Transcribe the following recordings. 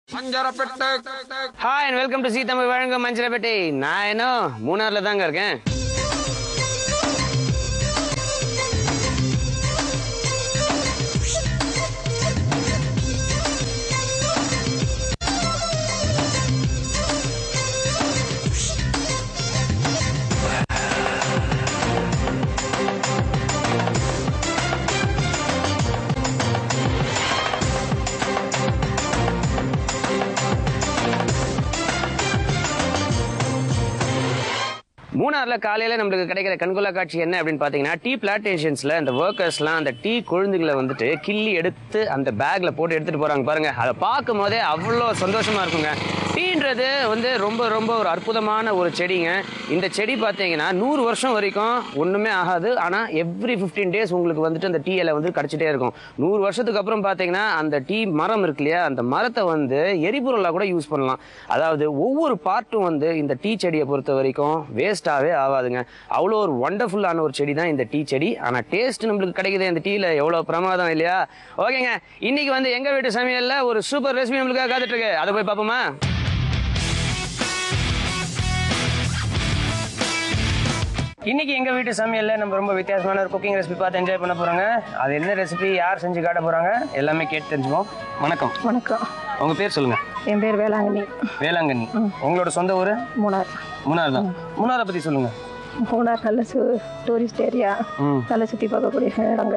Hi and welcome to See Tamil Vazhangum Manjarapettai. நான் என்ன மூணார்ல தாங்க இருக்கேன். மூணார்ல காலையில நம்மளுக்கு கிடைக்கிற கண்கொள்ளா காட்சி என்ன அப்படின்னு பாத்தீங்கன்னா, டீ பிளான்டேஷன்ஸ்ல அந்த ஒர்க்கர்ஸ்லாம் அந்த டீ கொழுந்துகளை வந்துட்டு கிள்ளி எடுத்து அந்த பேக்ல போட்டு எடுத்துட்டு போறாங்க பாருங்க. அதை பார்க்கும் போதே அவ்வளோ சந்தோஷமா இருக்குங்க. டீன்றது வந்து ரொம்ப ரொம்ப ஒரு அற்புதமான ஒரு செடிங்க. இந்த செடி பார்த்தீங்கன்னா 100 வருஷம் வரைக்கும் ஒண்ணுமே ஆகாது. ஆனா எவ்ரி 15 days உங்களுக்கு வந்துட்டு அந்த டீ இலை வந்து கிடைச்சிட்டே இருக்கும். 100 வருஷத்துக்கு அப்புறம் பார்த்தீங்கன்னா அந்த டீ மரம் இருக்கு இல்லையா, அந்த மரத்தை வந்து எரிபொருளா கூட யூஸ் பண்ணலாம். அதாவது ஒவ்வொரு பார்ட்டும் வந்து இந்த டீ செடியை பொறுத்த வரைக்கும் வேஸ்டாவே ஆகாதுங்க. அவ்வளோ ஒரு வண்டர்ஃபுல்லான ஒரு செடி தான் இந்த டீ செடி. ஆனா டேஸ்ட் நம்மளுக்கு கிடைக்குது இந்த டீல, எவ்வளவு பிரமாதம் இல்லையா? ஓகேங்க, இன்னைக்கு வந்து எங்க வீட்டு சமையல்ல ஒரு சூப்பர் ரெசிபி நம்மளுக்காக காத்துட்டு இருக்கு. அதை போய் பார்ப்போமா? இன்னைக்கு எங்க வீட்டு சமையல்ல நம்ம ரொம்ப வித்தியாசமான ஒரு குக்கிங் ரெசிபி பார்த்து என்ஜாய் பண்ண போறாங்க. அது என்ன ரெசிபி, யார் செஞ்சு காட்ட போறாங்க, எல்லாமே கேட்டு தெரிஞ்சுப்போம். வணக்கம். வணக்கம். உங்க பேர் சொல்லுங்க. என் பேர் வேளாங்கண்ணி. வேளாங்கண்ணி. உங்களோட சொந்த ஊரு? மூணார். மூணார் தான். மூணாரை பத்தி சொல்லுங்க. மூணார் நல்ல டூரிஸ்ட் ஏரியா, நல்ல சுற்றி பார்க்கக்கூடிய இடங்க,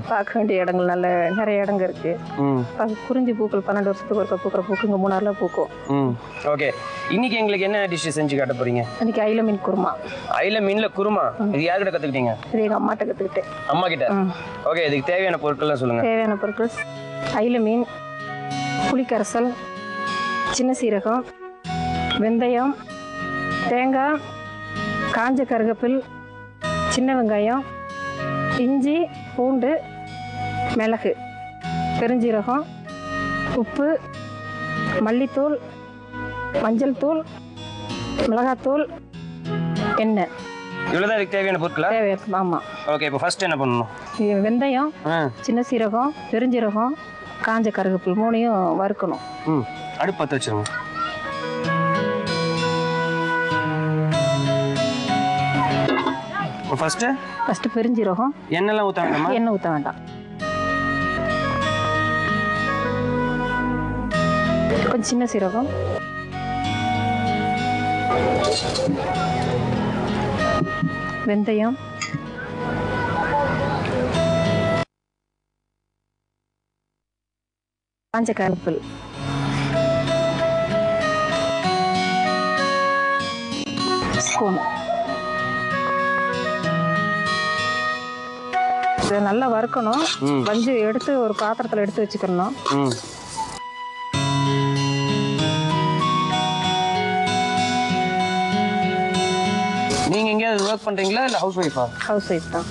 பார்க்க வேண்டிய இடங்கள் நல்ல நிறைய இடங்க இருக்கு. குறிஞ்சி பூக்கள் 12 வருஷத்துக்கு ஒருக்க பூக்கிற பூக்கு இங்கே மூணார்ல பூக்கும். ஓகே, இன்னைக்கு எங்களுக்கு என்ன டிஷ் செஞ்சு காட்ட போறீங்க? இன்னைக்கு ஐல மீன் குருமா. ஐல மீன்ல குருமா, இது யார்கிட்ட கத்துக்கிட்டீங்க? இது எங்க அம்மாட்ட கத்துக்கிட்டேன். அம்மா கிட்ட. ஓகே, இதுக்கு தேவையான பொருட்கள்லாம் சொல்லுங்க. தேவையான பொருட்கள்: ஐல மீன், புளிக்கரைசல், சின்ன சீரகம், வெந்தயம், தேங்காய், காஞ்ச கருவேப்பில், சின்ன வெங்காயம், இஞ்சி, பூண்டு, மிளகு, பெருஞ்சீரகம், உப்பு, மல்லித்தூள், மஞ்சள் தூள், மிளகாத்தூள், எண்ணெய். இவ்வளவுதான் இதுக்கு தேவையான பொருட்களா? தேவையான. ஆமாம். ஓகே, இப்போ ஃபர்ஸ்ட் என்ன பண்ணணும்? வெந்தயம், சின்ன சீரகம், பெருஞ்சீரகம், காஞ்ச கருவேப்பில் மூணையும் வறுக்கணும். அடுப்பு பற்ற வச்சிருங்க. ஃபர்ஸ்ட் பெருஞ்சீரகம். எண்ணெய்லாம் ஊற்ற வேண்டாமா? எண்ணெய் ஊற்ற வேண்டாம். கொஞ்சம் சின்ன சீரகம், வெந்தயம், காஞ்ச கருவேப்பில், ஸ்பூன். இதை நல்லா வறுக்கணும். வஞ்சு எடுத்து ஒரு பாத்திரத்தில் எடுத்து வச்சுக்கணும். நீங்க எங்கேயாவது ஒர்க் பண்றீங்களா இல்ல ஹவுஸ் ஒய்ஃபா? ஹவுஸ் ஒய்ஃப் தான்.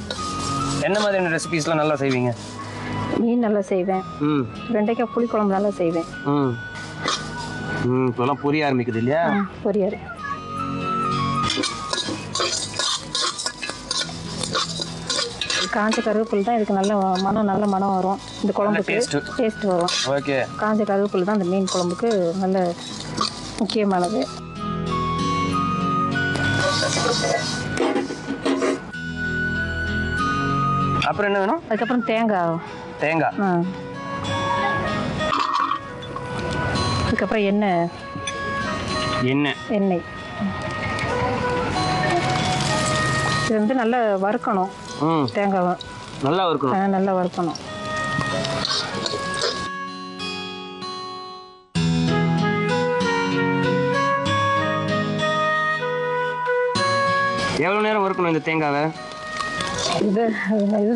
என்ன மாதிரியான ரெசிபிஸ்லாம் நல்லா செய்வீங்க? மீன் நல்லா செய்வேன். வெண்டைக்காய் புளி குழம்பு நல்லா செய்வேன். இப்போலாம் பொரிய ஆரம்பிக்குது இல்லையா? பொரியல். காஞ்ச கருவேப்பில் தான் இதுக்கு நல்ல மனம் வரும். இந்த குழம்புக்கு டேஸ்ட் வரும். ஓகே, காஞ்ச கருவேப்பில் தான் இந்த மீன் குழம்புக்கு நல்ல முக்கியமானது. அப்புறம் என்ன வேணும்? அதுக்கப்புறம் தேங்காய். அதுக்கப்புறம் எண்ணெய். இது வந்து நல்லா வறுக்கணும். தேங்காவை நல்லா வறுக்கணும். எவ்வளவு நேரம் வறுக்கணும் இந்த தேங்காவை? இது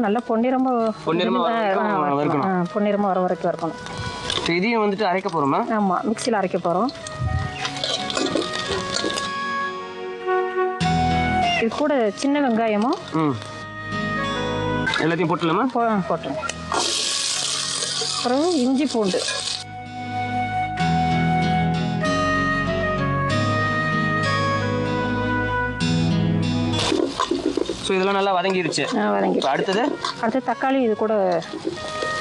நல்லா பொன்னிறமா வர வரைக்கும் வறுக்கணும். இதையும் வந்துட்டு அரைக்க போறோமா? ஆமா, மிக்சியில் அரைக்க போறோம். இது கூட சின்ன வெங்காயமும் எல்லாத்தையும் போட்டுலாமா? போட்டுருங்க. அப்புறம் இஞ்சி பூண்டு. ஸோ இதெல்லாம் நல்லா வதங்கிருச்சு. அடுத்தது தக்காளி இது கூட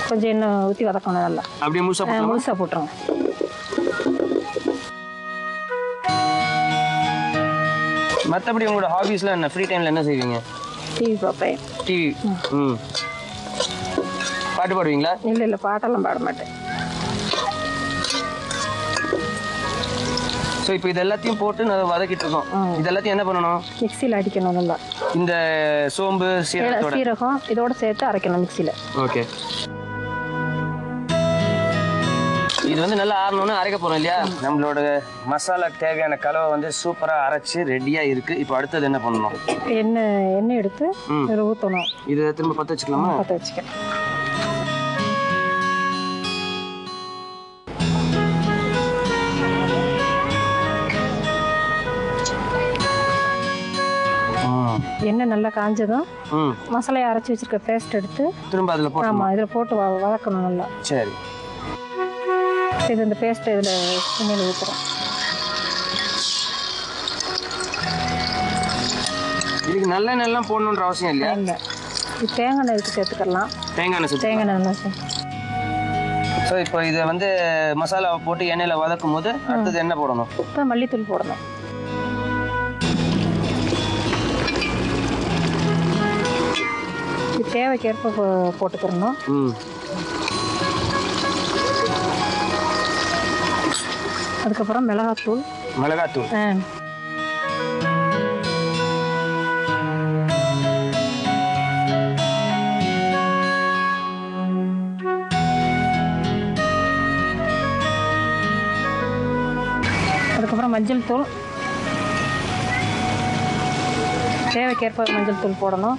கொஞ்சம் எண்ணெய் ஊற்றி வதக்கணும் நல்லா. அப்படியே முழுசா போட்டுருங்க. மற்றபடி உங்களோட ஹாபீஸ்லாம் என்ன? ஃப்ரீ டைமில் என்ன செய்வீங்க? டிவி பார்ப்பேன். டிவி. பாட்டு பாடுவீங்களா? இல்லை பாட்டெல்லாம் பாட மாட்டேன். ஸோ இப்போ இது எல்லாத்தையும் போட்டு நான் வதக்கிட்டு இருக்கோம். இது எல்லாத்தையும் என்ன பண்ணணும்? மிக்சியில் அடிக்கணும் நல்லா. இந்த சோம்பு சீரகம் இதோட சேர்த்து அரைக்கணும் மிக்சியில். ஓகே. இது வந்து நல்லா ஆறணும்னு அரைக்க போறோம் இல்லையா? நம்மளோட மசாலாக்கு தேவையான கலவை வந்து சூப்பரா அரைச்சு ரெடியா இருக்கு. இப்போ அடுத்தது என்ன பண்ணணும்? எண்ணெய் எடுத்து இதில் ஊற்றணும். இதை திரும்ப பற்ற வச்சுக்கலாமா? பற்ற வச்சுக்க. எண்ணெய் நல்லா காஞ்சதும் மசாலையை அரைச்சி வச்சிருக்க பேஸ்ட் எடுத்து திரும்ப அதில் போட்டு, ஆமாம் இதில் போட்டு வதக்கணும் நல்லா. சரி. இது இந்த பேஸ்ட்டை இதில் எண்ணெயில் ஊற்றுறோம். இதுக்கு நல்லெண்ணெய் எல்லாம் போடணுன்ற அவசியம் இல்லையா? இல்லை, இது தேங்காய் எண்ணெய் இதுக்கு சேர்த்துக்கலாம். தேங்காய் எண்ணெய். ஸோ இப்போ இதை வந்து மசாலாவை போட்டு எண்ணெயில் வதக்கும் போது அடுத்தது என்ன போடணும்? இப்போ மல்லித்தூள் போடணும். தேவைக்கேற்ப போட்டுக்கிறணும். அதுக்கப்புறம் மிளகாத்தூள். அதுக்கப்புறம் மஞ்சள் தூள். தேவைக்கேற்ப மஞ்சள் தூள் போடணும்.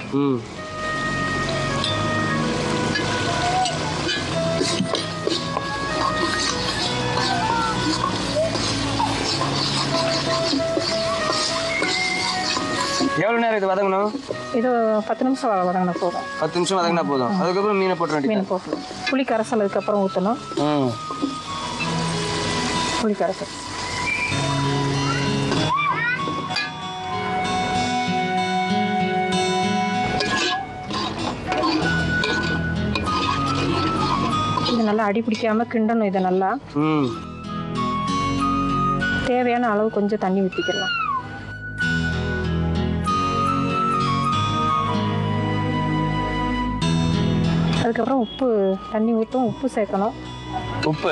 எவ்வளவு நேரம் இது வதங்கணும்? இது 10 நிமிஷம் வதங்கினா போதும். 10 நிமிஷம் வதங்கினா போதும். அதுக்கப்புறம் மீனை போட்டு மீன் போடணும். புளி கரைசல் அதுக்கப்புறம் ஊற்றணும். புளி கரைசல். இது நல்லா அடி பிடிக்காம கிண்டணும். இதை நல்லா தேவையான அளவு கொஞ்சம் தண்ணி ஊற்றிக்கலாம். அதுக்கப்புறம் உப்பு தண்ணி ஊற்றும். உப்பு சேர்க்கணும். உப்பு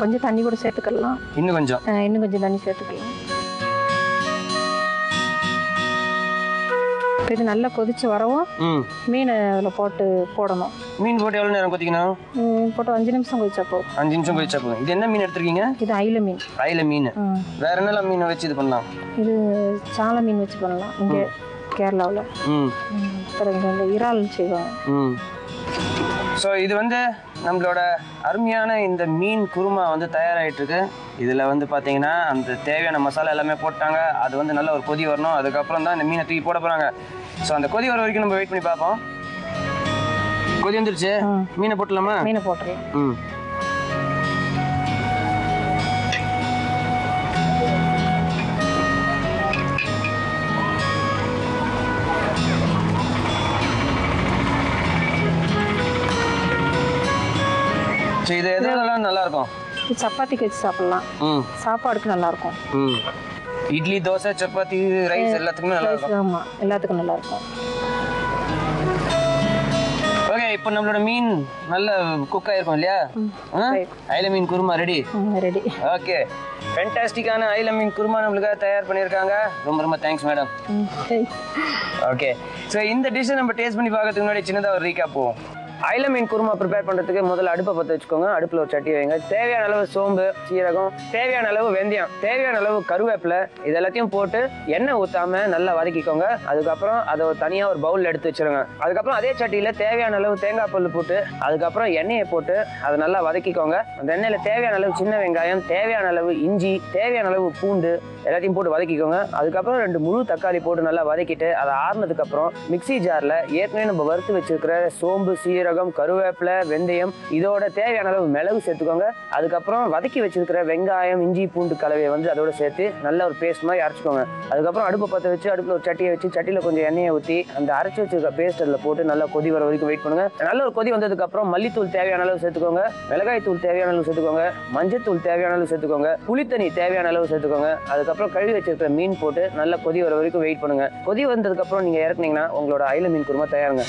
கொஞ்சம் தண்ணி கூட சேர்த்துக்கலாம். இன்னும் கொஞ்சம் தண்ணி சேர்த்துக்கலாம். இது நல்லா கொதிச்சு வரவும் மீனை அதில் போடணும். மீன் போட்டு எவ்வளோ நேரம் கொதிக்கணும்? போட்டு 5 நிமிஷம் கொதிச்சா போதும். 5 நிமிஷம் கொதிச்சா போதும். இது என்ன மீன் எடுத்துருக்கீங்க? இது அயில மீன். அயில மீன். வேற என்னெல்லாம் மீனை வச்சு இது பண்ணலாம்? இது சாலை மீன் வச்சு பண்ணலாம். இங்கே கேரளாவில் அப்புறம் இங்கே இறால் செய்வாங்க. ஸோ இது வந்து நம்மளோட அருமையான இந்த மீன் குருமா வந்து தயாராகிட்டு இருக்கு. இதில் வந்து பார்த்தீங்கன்னா அந்த தேவையான மசாலா எல்லாமே போட்டாங்க. அது வந்து நல்ல ஒரு கொதி வரணும். அதுக்கப்புறம் தான் இந்த மீனை தூக்கி போட போகிறாங்க. ஸோ அந்த கொதி வர வரைக்கும் நம்ம வெயிட் பண்ணி பார்ப்போம். கொதி வந்துருச்சு. மீனை போட்டுலாமா? மீனை போட்டுருலாம். இது எதெல்லாம் நல்லா இருக்கும்? சப்பாத்திக்கு வச்சு சாப்பிடலாம். சாப்பாடுக்கு நல்லா இருக்கும். இட்லி, தோசை, சப்பாத்தி, ரைஸ் எல்லாத்துக்குமே நல்லா இருக்கும். ஆமா, எல்லாத்துக்கும் நல்லா இருக்கும். ஓகே, இப்போ நம்மளோட மீன் நல்ல குக் ஆயிருக்கும் இல்லையா? அயில மீன் குருமா ரெடி. ஓகே, ஃபேண்டாஸ்டிக்கான அயில மீன் குருமா நம்மளுக்காக தயார் பண்ணியிருக்காங்க. ரொம்ப ரொம்ப தேங்க்ஸ் மேடம். ஓகே, ஸோ இந்த டிஷ்ஷை நம்ம டேஸ்ட் பண்ணி பார்க்கறதுக்கு முன்னாடி சின்னதாக ஒரு ரீகேப் போவோம். அயில மீன் குருமா ப்ரிப்பேர் பண்ணுறதுக்கு முதல்ல அடுப்பை பற்ற வச்சுக்கோங்க. அடுப்பில் ஒரு சட்டி வைங்க. தேவையான அளவு சோம்பு, சீரகம், தேவையான அளவு வெந்தயம், தேவையான அளவு கருவேப்பிலை, இது எல்லாத்தையும் போட்டு எண்ணெய் ஊற்றாமல் நல்லா வதக்கிக்கோங்க. அதுக்கப்புறம் அதை தனியாக ஒரு பவுலில் எடுத்து வச்சுருங்க. அதுக்கப்புறம் அதே சட்டியில் தேவையான அளவு தேங்காய் பல் போட்டு அதுக்கப்புறம் எண்ணெயை போட்டு அதை நல்லா வதக்கிக்கோங்க. அந்த எண்ணெயில் தேவையான அளவு சின்ன வெங்காயம், தேவையான அளவு இஞ்சி, தேவையான அளவு பூண்டு எல்லாத்தையும் போட்டு வதக்கிக்கோங்க. அதுக்கப்புறம் 2 முழு தக்காளி போட்டு நல்லா வதக்கிட்டு அதை ஆறுனதுக்கப்புறம் மிக்சி ஜாரில் ஏற்கனவே நம்ம வறுத்து வச்சிருக்கிற சோம்பு, சீரகம், சீரகம், கருவேப்பிலை, வெந்தயம், இதோட தேவையான அளவு மிளகு சேர்த்துக்கோங்க. அதுக்கப்புறம் வதக்கி வச்சிருக்கிற வெங்காயம், இஞ்சி பூண்டு கலவையை வந்து அதோட சேர்த்து நல்ல ஒரு பேஸ்ட் மாதிரி அரைச்சிக்கோங்க. அதுக்கப்புறம் அடுப்பை பற்ற வச்சு அடுப்பில் ஒரு சட்டியை வச்சு சட்டியில் கொஞ்சம் எண்ணெயை ஊற்றி அந்த அரைச்சி வச்சிருக்க பேஸ்ட் அதில் போட்டு நல்லா கொதி வர வரைக்கும் வெயிட் பண்ணுங்க. நல்ல ஒரு கொதி வந்ததுக்கப்புறம் மல்லித்தூள் தேவையான அளவு சேர்த்துக்கோங்க, மிளகாய் தூள் தேவையான அளவு சேர்த்துக்கோங்க, மஞ்சள் தூள் தேவையான அளவு சேர்த்துக்கோங்க, புளித்தண்ணி தேவையான அளவு சேர்த்துக்கோங்க. அதுக்கப்புறம் கழுவி வச்சிருக்கிற மீன் போட்டு நல்லா கொதி வர வரைக்கும் வெயிட் பண்ணுங்க. கொதி வந்ததுக்கப்புறம் நீங்கள் இறக்குனீங்கன்னா உங்களோட அயில மீன் குருமா தயாருங்க.